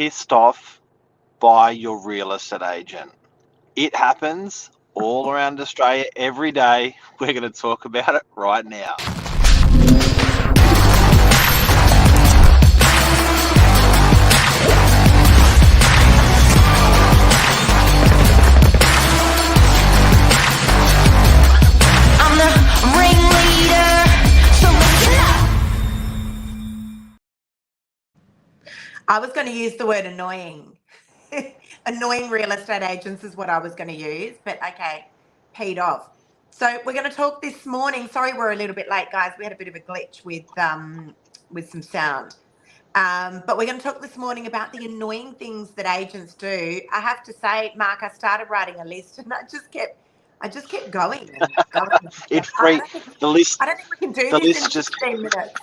pissed off by your real estate agent. It happens all around Australia every day. We're going to talk about it right now. I'm the ringleader, so listen up. I was going to use the word annoying. Annoying real estate agents is what I was going to use, but okay, paid off. So we're going to talk this morning. Sorry, we're a little bit late, guys. We had a bit of a glitch with some sound. But we're going to talk this morning about the annoying things that agents do. I have to say, Mark, I started writing a list and I just kept going and going. The list. I don't think we can do The this in list just 15 minutes.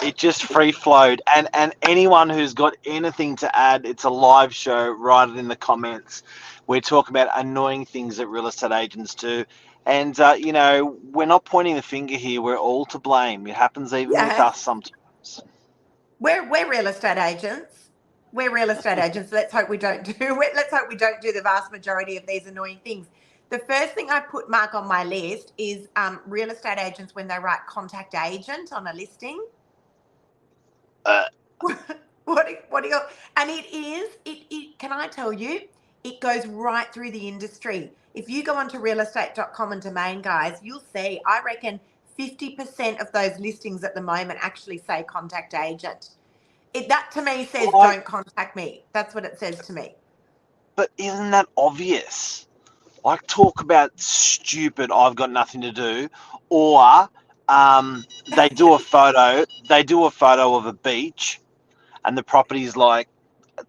it just free flowed, and anyone who's got anything to add, it's a live show. Write it in the comments. We're talking about annoying things that real estate agents do, and we're not pointing the finger here. We're all to blame. It happens even with Yeah. us sometimes. We're real estate agents. We're real estate agents. Let's hope we don't do the vast majority of these annoying things. The first thing I put, Mark, on my list is real estate agents when they write contact agent on a listing. What do you? And it can I tell you, it goes right through the industry. If you go onto realestate.com and Domain, guys, you'll see, I reckon 50% of those listings at the moment actually say contact agent. That to me says don't contact me. That's what it says to me. But isn't that obvious? Like, talk about stupid, I've got nothing to do, or they do a photo of a beach and the property's like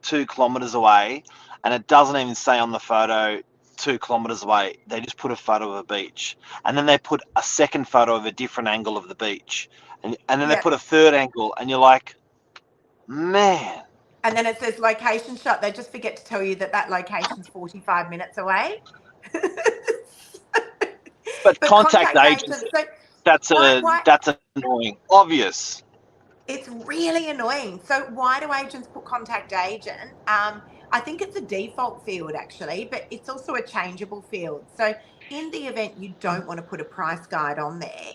2 kilometers away, and it doesn't even say on the photo 2 kilometers away. They just put a photo of a beach, and then they put a second photo of a different angle of the beach, and then they put a third angle, and you're like, man. And then it says location shot. They just forget to tell you that location's 45 minutes away. But contact agents, so that's annoying. Obvious. It's really annoying. So why do agents put contact agent? I think it's a default field actually, but it's also a changeable field. So in the event you don't want to put a price guide on there,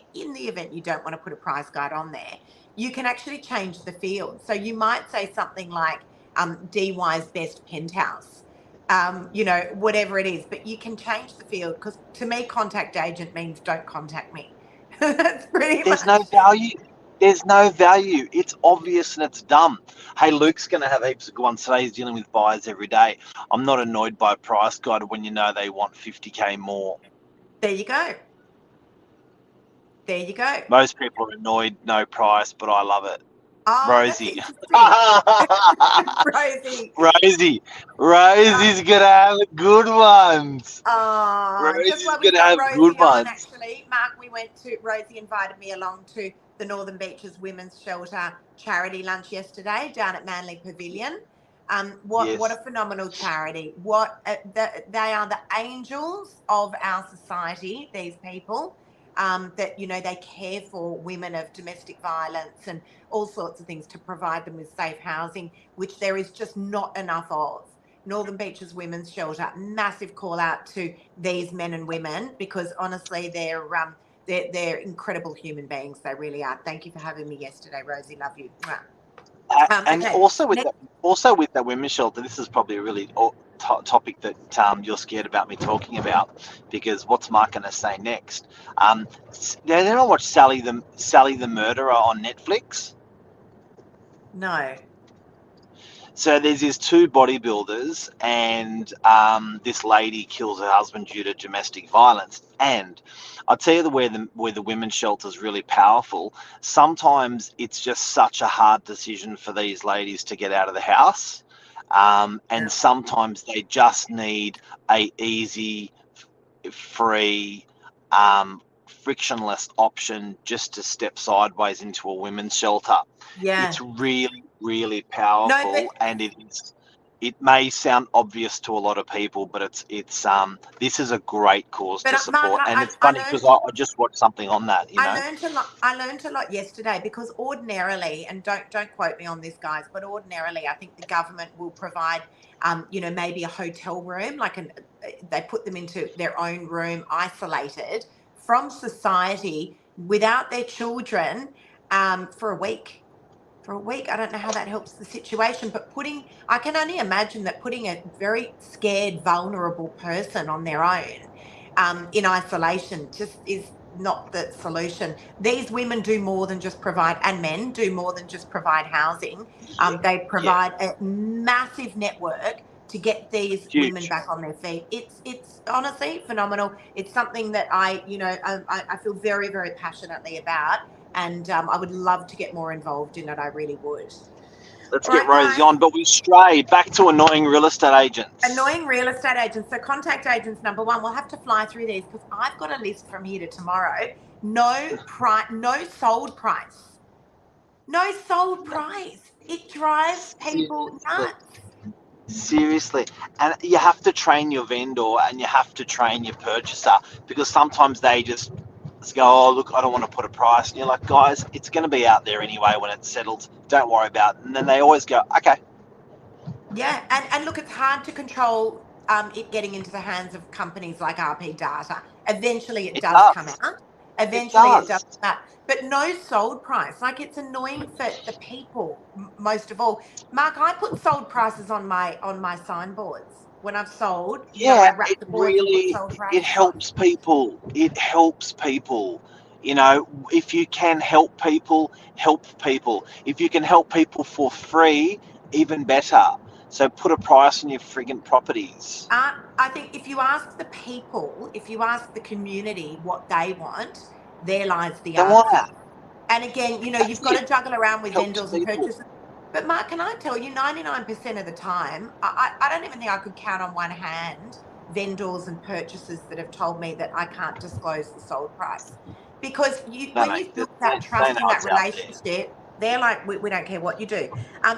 you can actually change the field. So you might say something like DY's best penthouse, whatever it is, but you can change the field, because to me, contact agent means don't contact me. That's pretty much. There's no value. It's obvious and it's dumb. Hey, Luke's going to have heaps of good ones today. He's dealing with buyers every day. I'm not annoyed by a price guide when you know they want 50K more. There you go. Most people are annoyed, no price, but I love it. Oh, Rosie. Rosie's going to have good ones. Oh, Rosie's going to have good ones. Actually, Mark, Rosie invited me along to the Northern Beaches Women's Shelter charity lunch yesterday down at Manly Pavilion. What a phenomenal charity. They are the angels of our society, these people. That they care for women of domestic violence and all sorts of things to provide them with safe housing, which there is just not enough of. Northern Beaches Women's Shelter, massive call out to these men and women, because honestly they're incredible human beings. They really are. Thank you for having me yesterday, Rosie. Love you. And okay. also with that women's shelter, this is probably a really topic that you're scared about me talking about, because what's Mark going to say next? Did anyone watch Sally the Murderer on Netflix? No. So there's these 2 bodybuilders, and this lady kills her husband due to domestic violence. And I'll tell you where the women's shelter is really powerful. Sometimes it's just such a hard decision for these ladies to get out of the house, and sometimes they just need a easy, free, frictionless option just to step sideways into a women's shelter. Yeah. It's really, really powerful, and it may sound obvious to a lot of people, but it's this is a great cause But to Mark, support. And it's I funny because I just watched something on that, you know. I learned a lot yesterday, because ordinarily, and don't quote me on this, guys, but ordinarily I think the government will provide maybe a hotel room, they put them into their own room, isolated from society, without their children, for a week. I don't know how that helps the situation, but I can only imagine that putting a very scared, vulnerable person on their own, in isolation, just is not the solution. These women do more than just provide, and men do more than just provide housing. They provide a massive network to get these women back on their feet. It's honestly phenomenal. It's something that I feel very, very passionately about. And I would love to get more involved in it. I really would. Let's get Rosie on, but we stray back to annoying real estate agents. Annoying real estate agents. So contact agents number one. We'll have to fly through these because I've got a list from here to tomorrow. No sold price. No sold price. It drives people nuts. Seriously. And you have to train your vendor and you have to train your purchaser, because sometimes they just go, oh, look, I don't want to put a price. And you're like, guys, it's going to be out there anyway when it's settled. Don't worry about it. And then they always go, okay. Yeah. And look, it's hard to control it getting into the hands of companies like RP Data. Eventually it does come out. Eventually it does come out. But no sold price. Like, it's annoying for the people most of all. Mark, I put sold prices on my signboards when I've sold. Yeah, it helps people. It helps people. You know, if you can help people, help people. If you can help people for free, even better. So put a price on your friggin' properties. I think if you ask the people, if you ask the community what they want, there lies the answer. And again, you've got to juggle around with vendors and purchases. But Mark, can I tell you, 99% of the time, I don't even think I could count on one hand vendors and purchasers that have told me that I can't disclose the sold price. Because when you've built that trust in that relationship, they're like, we don't care what you do.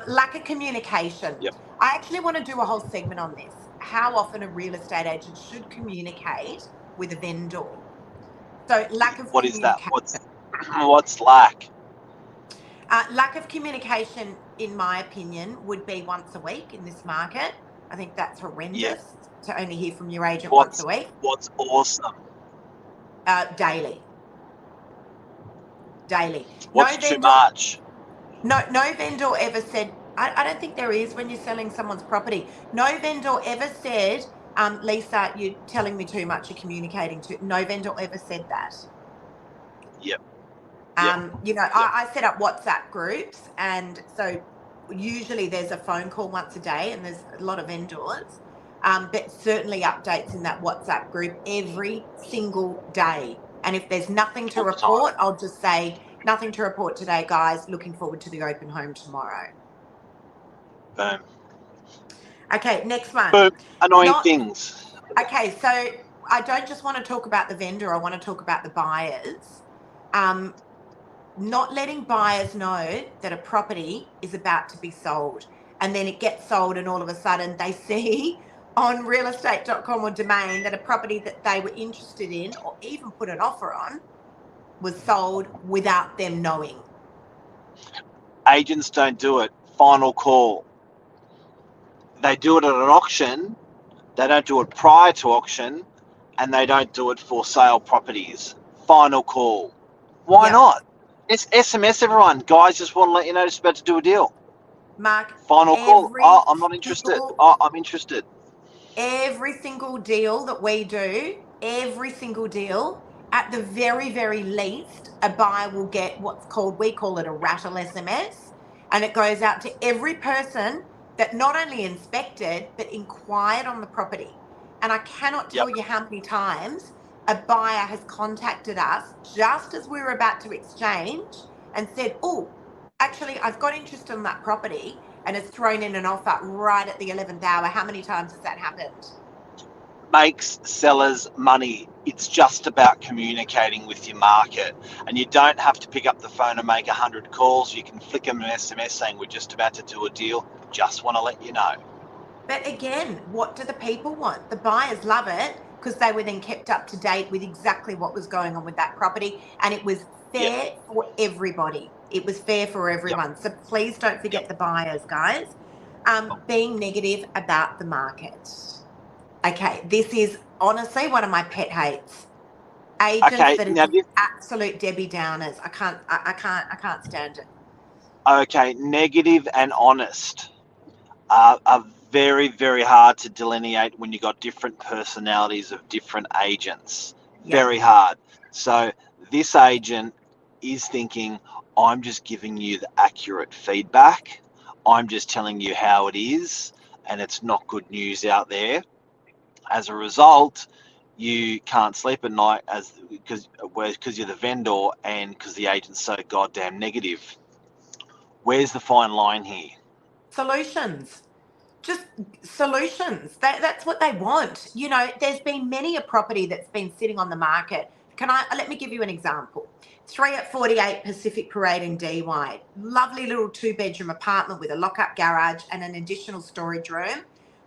Lack of communication. Yep. I actually want to do a whole segment on this. How often a real estate agent should communicate with a vendor. So lack of communication. What is that? What's lack? Lack of communication, in my opinion, would be once a week in this market. I think that's horrendous to only hear from your agent once a week. What's awesome? Daily. What's too much? No vendor ever said, I don't think there is when you're selling someone's property. No vendor ever said, Lisa, you're telling me too much, you're communicating too. No vendor ever said that. Yep. I set up WhatsApp groups, and so usually there's a phone call once a day, and there's a lot of vendors, but certainly updates in that WhatsApp group every single day. And if there's nothing to report, I'll just say, nothing to report today, guys. Looking forward to the open home tomorrow. Boom. Okay, next one. Boom. Annoying things. Okay, so I don't just want to talk about the vendor. I want to talk about the buyers. Not letting buyers know that a property is about to be sold, and then it gets sold, and all of a sudden they see on realestate.com or Domain that a property that they were interested in or even put an offer on was sold without them knowing. Agents don't do it. Final call. They do it at an auction. They don't do it prior to auction, and they don't do it for sale properties. Final call. Why not? It's SMS everyone. Guys, just want to let you know just about to do a deal. Mark, final call. Oh, I'm not interested. Oh, I'm interested. Every single deal that we do, every single deal, at the very, very least, a buyer will get we call it a rattle SMS, and it goes out to every person that not only inspected, but inquired on the property. And I cannot tell you how many times a buyer has contacted us just as we were about to exchange and said, oh, actually, I've got interest in that property, and has thrown in an offer right at the 11th hour. How many times has that happened? Makes sellers money. It's just about communicating with your market, and you don't have to pick up the phone and make 100 calls. You can flick them an SMS saying we're just about to do a deal. Just want to let you know. But again, what do the people want? The buyers love it because they were then kept up to date with exactly what was going on with that property, and it was Yep. fair for everybody. It was fair for everyone. So please don't forget the buyers, guys. Being negative about the market. Okay, this is honestly one of my pet hates. Agents that are now just absolute Debbie Downers. I can't stand it. Okay, negative and honest are very, very hard to delineate when you've got different personalities of different agents. Very hard. So this agent is thinking, I'm just giving you the accurate feedback. I'm just telling you how it is, and it's not good news out there. As a result, you can't sleep at night because you're the vendor and because the agent's so goddamn negative. Where's the fine line here? Solutions. Just solutions. That's what they want. You know, there's been many a property that's been sitting on the market. Let me give you an example. 3 at 48 Pacific Parade in Dee Wide. Lovely little 2-bedroom apartment with a lock-up garage and an additional storage room.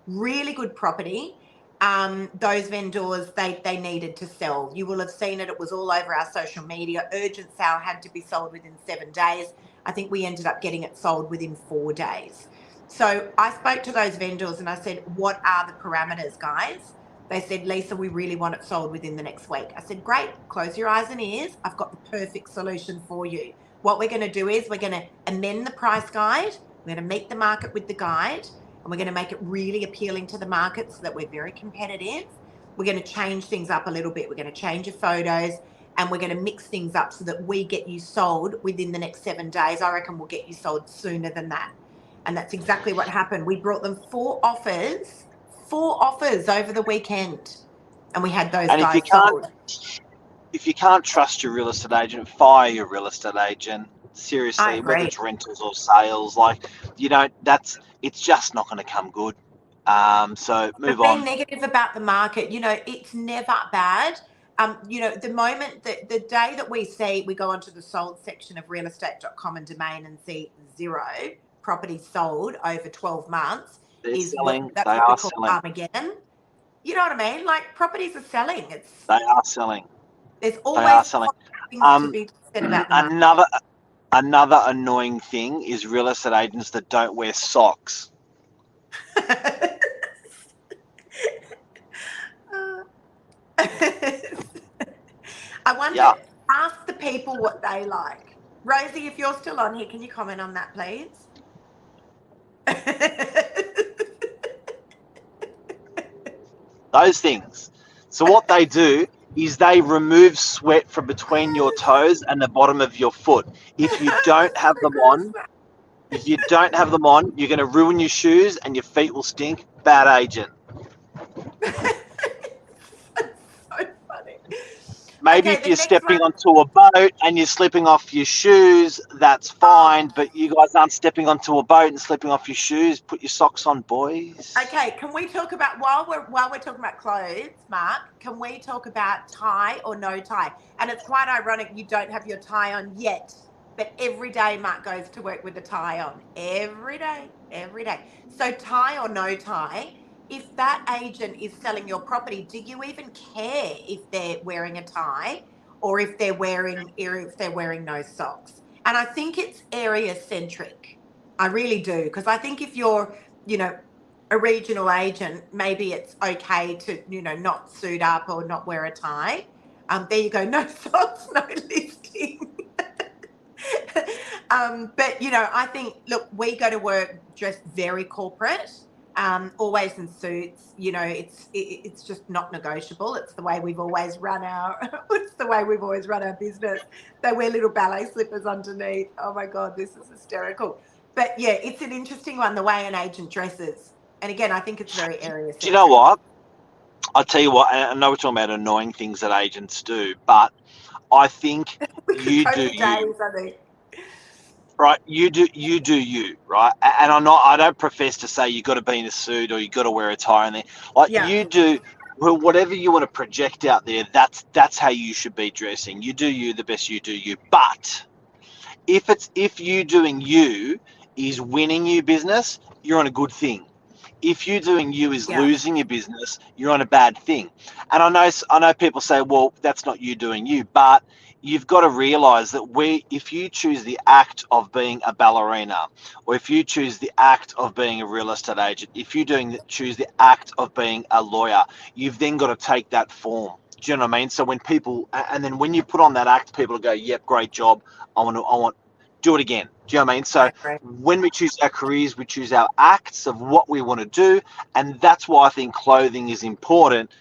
Really good property. Those vendors, they needed to sell. You will have seen it. It was all over our social media. Urgent sale had to be sold within 7 days. I think we ended up getting it sold within 4 days. So I spoke to those vendors and I said, what are the parameters, guys? They said, Lisa, we really want it sold within the next week. I said, great, close your eyes and ears. I've got the perfect solution for you. What we're going to do is we're going to amend the price guide. We're going to meet the market with the guide, and we're going to make it really appealing to the market so that we're very competitive. We're going to change things up a little bit. We're going to change your photos, and we're going to mix things up so that we get you sold within the next 7 days. I reckon we'll get you sold sooner than that. And that's exactly what happened. We brought them 4 offers over the weekend, and we had those guys sold. If you can't trust your real estate agent, fire your real estate agent. Seriously, whether it's rentals or sales, it's just not going to come good. So move on. Being negative about the market, it's never bad. The moment that the day that we go onto the sold section of realestate.com and domain and see 0 properties sold over 12 months, that's what we call Armageddon. You know what I mean? Like, properties are selling. They are selling. There's always things to be said about the market. Another annoying thing is real estate agents that don't wear socks. I wonder, ask the people what they like. Rosie, if you're still on here, can you comment on that, please? Those things. So what they do is they remove sweat from between your toes and the bottom of your foot. If you don't have them on, you're going to ruin your shoes and your feet will stink. Bad agent. Maybe if you're stepping onto a boat and you're slipping off your shoes, that's fine. But you guys aren't stepping onto a boat and slipping off your shoes. Put your socks on, boys. Okay, can we talk about, while we're talking about clothes, Mark, can we talk about tie or no tie? And it's quite ironic you don't have your tie on yet, but every day Mark goes to work with a tie on. Every day. So tie or no tie, if that agent is selling your property, do you even care if they're wearing a tie or if they're wearing no socks? And I think it's area centric. I really do, because I think if you're, a regional agent, maybe it's okay to, not suit up or not wear a tie. There you go, no socks, no listing. But I think, look, we go to work dressed very corporate. Always in suits, it's just not negotiable. It's the way we've always run our business. They wear little ballet slippers underneath. Oh my God, this is hysterical. But yeah, it's an interesting one, the way an agent dresses. And again, I think it's very area centric. Do you know what? I'll tell you what, I know we're talking about annoying things that agents do, but I think you do you. Right, you do you, right? And I don't profess to say you got to be in a suit or you got to wear a tie in there. You do, well, whatever you want to project out there. That's how you should be dressing. You do you the best you do you. But if you doing you is winning you business, you're on a good thing. if you doing you is Yeah. losing your business, you're on a bad thing. And I know people say, well, that's not you doing you, but you've got to realize that if you choose the act of being a ballerina, or if you choose the act of being a real estate agent, if you choose the act of being a lawyer, you've then got to take that form. Do you know what I mean? So and then when you put on that act, people go, yep, great job. I want, do it again. Do you know what I mean? So when we choose our careers, we choose our acts of what we want to do. And that's why I think clothing is important.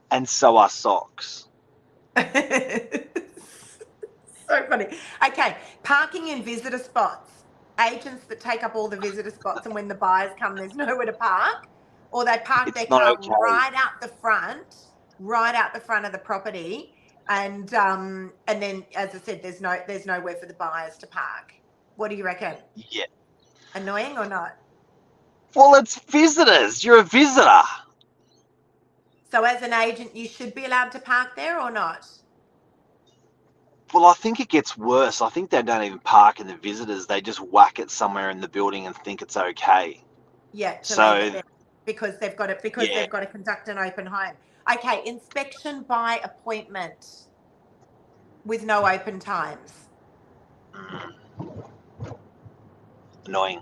And so are socks. So funny. Okay, parking in visitor spots. Agents that take up all the visitor spots, and when the buyers come, there's nowhere to park, or they park their car right out the front of the property, and then, as I said, there's nowhere for the buyers to park. What do you reckon? Yeah. Annoying or not? Well, it's visitors. You're a visitor. So as an agent, you should be allowed to park there or not? Well, I think it gets worse. I think they don't even park in the visitors. They just whack it somewhere in the building and think it's okay. Yeah, so leave it there because they've got to conduct an open home. Okay, inspection by appointment with no open times. Annoying.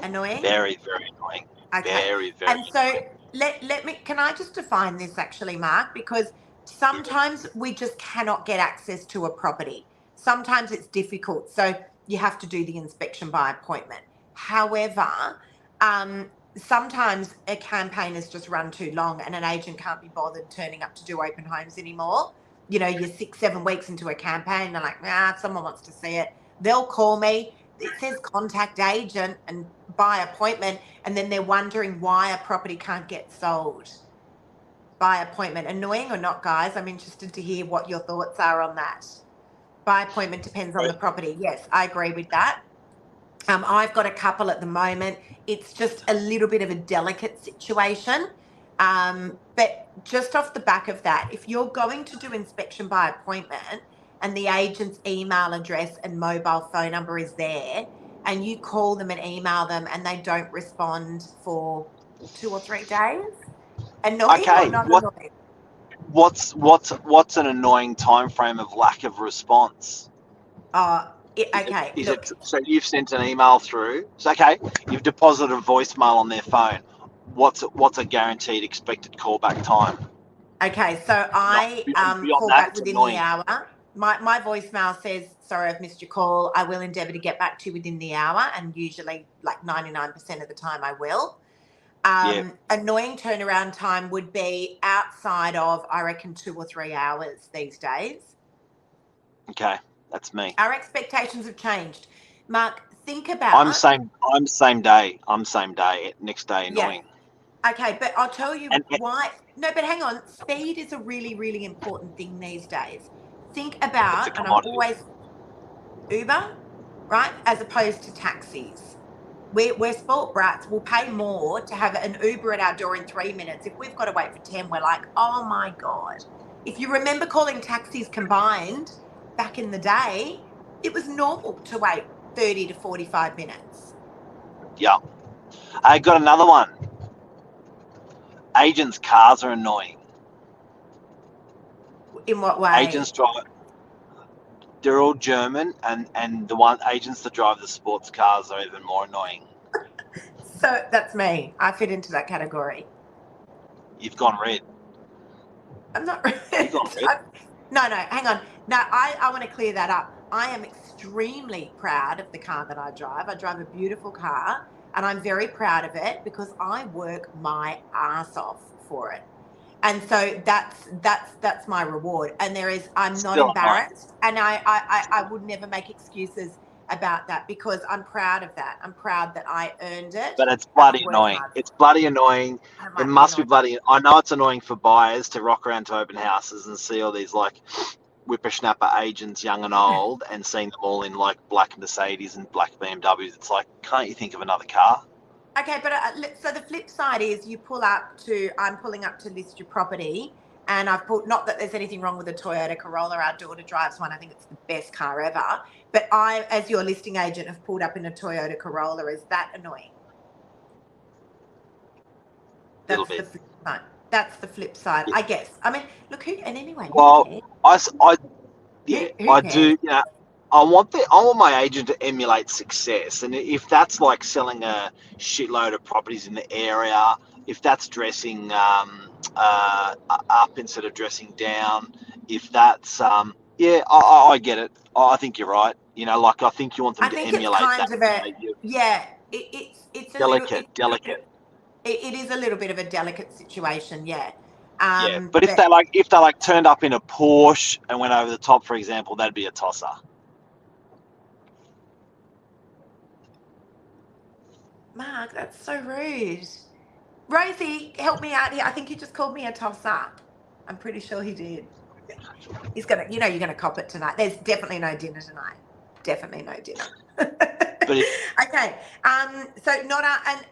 Annoying? Very, very annoying. Okay. Very, very And so can I just define this actually, Mark? Because sometimes we just cannot get access to a property. Sometimes it's difficult. So you have to do the inspection by appointment. However, sometimes a campaign has just run too long and an agent can't be bothered turning up to do open homes anymore. You know, you're 6-7 weeks into a campaign, they're like, someone wants to see it. They'll call me. It says contact agent and by appointment, and then they're wondering why a property can't get sold by appointment. Annoying or not, guys? I'm interested to hear what your thoughts are on that. By appointment depends on the property. Yes, I agree with that. I've got a couple at the moment. It's just a little bit of a delicate situation. But just off the back of that, if you're going to do inspection by appointment and the agent's email address and mobile phone number is there, and you call them and email them and they don't respond for 2 or 3 days, annoying or not annoying? What's an annoying time frame of lack of response? So you've sent an email through. It's okay. You've deposited a voicemail on their phone. What's a guaranteed expected callback time? Okay, so I call back within the hour. My voicemail says, sorry, I've missed your call. I will endeavour to get back to you within the hour, and usually like 99% of the time I will. Annoying turnaround time would be outside of, I reckon, 2 or 3 hours these days. Okay, that's me. Our expectations have changed. Mark, think about... I'm same day. Next day, annoying. Yeah. Okay, but I'll tell you why. No, but hang on. Speed is a really, really important thing these days. Think about, and I'm always Uber, right, as opposed to taxis. We're sport brats. We'll pay more to have an Uber at our door in 3 minutes. If we've got to wait for 10, we're like, oh my God. If you remember calling taxis combined back in the day, it was normal to wait 30 to 45 minutes. Yeah. I got another one. Agents' cars are annoying. In what way? Agents drive. They're all German, and the agents that drive the sports cars are even more annoying. So that's me. I fit into that category. You've gone red. I'm not red. You've gone red. No, hang on. No, I want to clear that up. I am extremely proud of the car that I drive. I drive a beautiful car, and I'm very proud of it because I work my ass off for it. And so that's my reward. And I'm not embarrassed. And I would never make excuses about that because I'm proud of that. I'm proud that I earned it. But it's bloody annoying. It's bloody annoying. It must be bloody. I know it's annoying for buyers to rock around to open houses and see all these like whippersnapper agents, young and old, and seeing them all in like black Mercedes and black BMWs. It's like, can't you think of another car? Okay, but so the flip side is I'm pulling up to list your property, and I've put, not that there's anything wrong with a Toyota Corolla, our daughter drives one, I think it's the best car ever, but I, as your listing agent, have pulled up in a Toyota Corolla. Is that annoying? Little That's the bit. flip side. That's the flip side, Yeah. I guess. I mean, look, and anyway, who Well, cares? yeah, Who I do. cares? You know, I want my agent to emulate success, and if that's like selling a shitload of properties in the area, if that's dressing up instead of dressing down, if that's yeah, I get it. I think you're right. You know, like I think you want them I to think it's emulate kind that. of You a know, yeah. It's a little delicate, it's a little bit delicate. it is a little bit of a delicate situation, yeah. Yeah, but But if they like turned up in a Porsche and went over the top, for example, that'd be a tosser. Mark, that's so rude. Rosie, help me out here. I think he just called me a tosser. I'm pretty sure he did. He's gonna, you're gonna cop it tonight. There's definitely no dinner tonight. Definitely no dinner. But Okay. So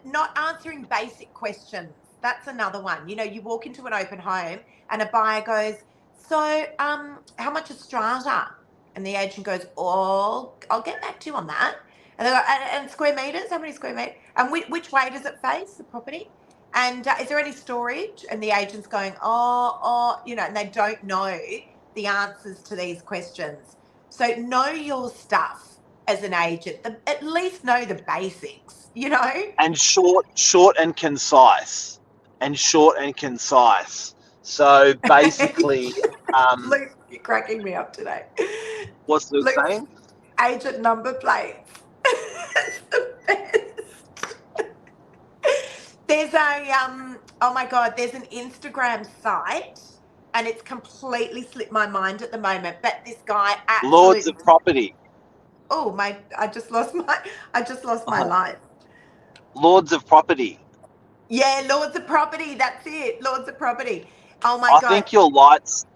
not answering basic questions. That's another one. You walk into an open home and a buyer goes, "So, how much is strata?" And the agent goes, "Oh, I'll get back to you on that." And they go, "And square meters? How many square meters? And which way does it face the property? And is there any storage?" And the agent's going, "Oh, and they don't know the answers to these questions. So know your stuff as an agent. At least know the basics, and short and concise, So basically, Luke, you're cracking me up today. what's Luke Luke, saying? agent number plates. It's the best. There's oh my God, there's an Instagram site and it's completely slipped my mind at the moment, but this guy Lords absolutely of property. Oh my! I just lost my life. Lords of property. Yeah, Lords of Property. That's it. Lords of Property. Oh my I God! think your lights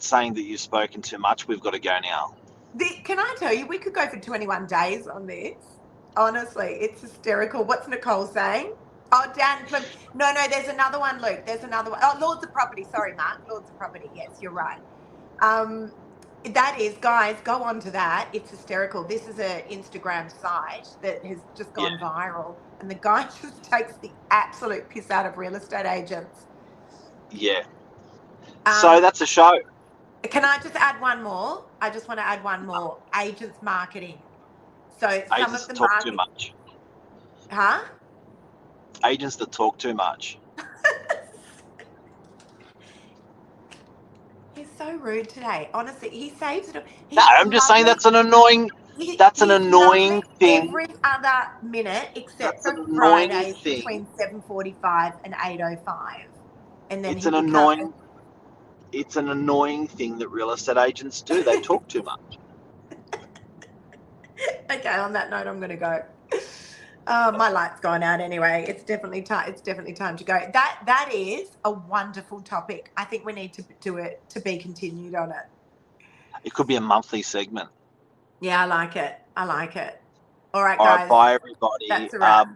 saying that you've spoken too much. We've got to go now. Can I tell you? We could go for 21 days on this. Honestly, it's hysterical. What's Nicole saying? Oh, Dan Plum. No. There's another one, Luke. There's another one. Oh, Lords of Property. Sorry, Mark. Lords of Property. Yes, you're right. That is, guys, go on to that. It's hysterical. This is an Instagram site that has just gone viral, and the guy just takes the absolute piss out of real estate agents. Yeah. So that's a show. Can I just add one more? I just want to add one more. Agents marketing. So Agents that talk too much. Huh? Agents that talk too much. He's so rude today. Honestly, he saves it. No, I'm just saying that's an annoying. That's an annoying thing. Every other minute except That's for an annoying Fridays thing. between 7:45 and 8:05, and then It's an annoying thing that real estate agents do. They talk too much. Okay, on that note, I'm going to go. My light's gone out anyway. It's definitely time. It's definitely time to go. That is a wonderful topic. I think we need to do it to be continued on it. It could be a monthly segment. Yeah, I like it. All right, All guys. right, bye everybody. That's a wrap.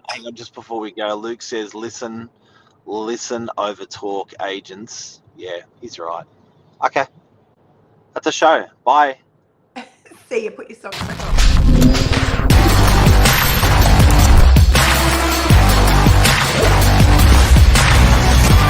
Hang on, just before we go, Luke says, listen over talk agents. Yeah, he's right. Okay, that's a show. Bye. See you. Put your socks back on.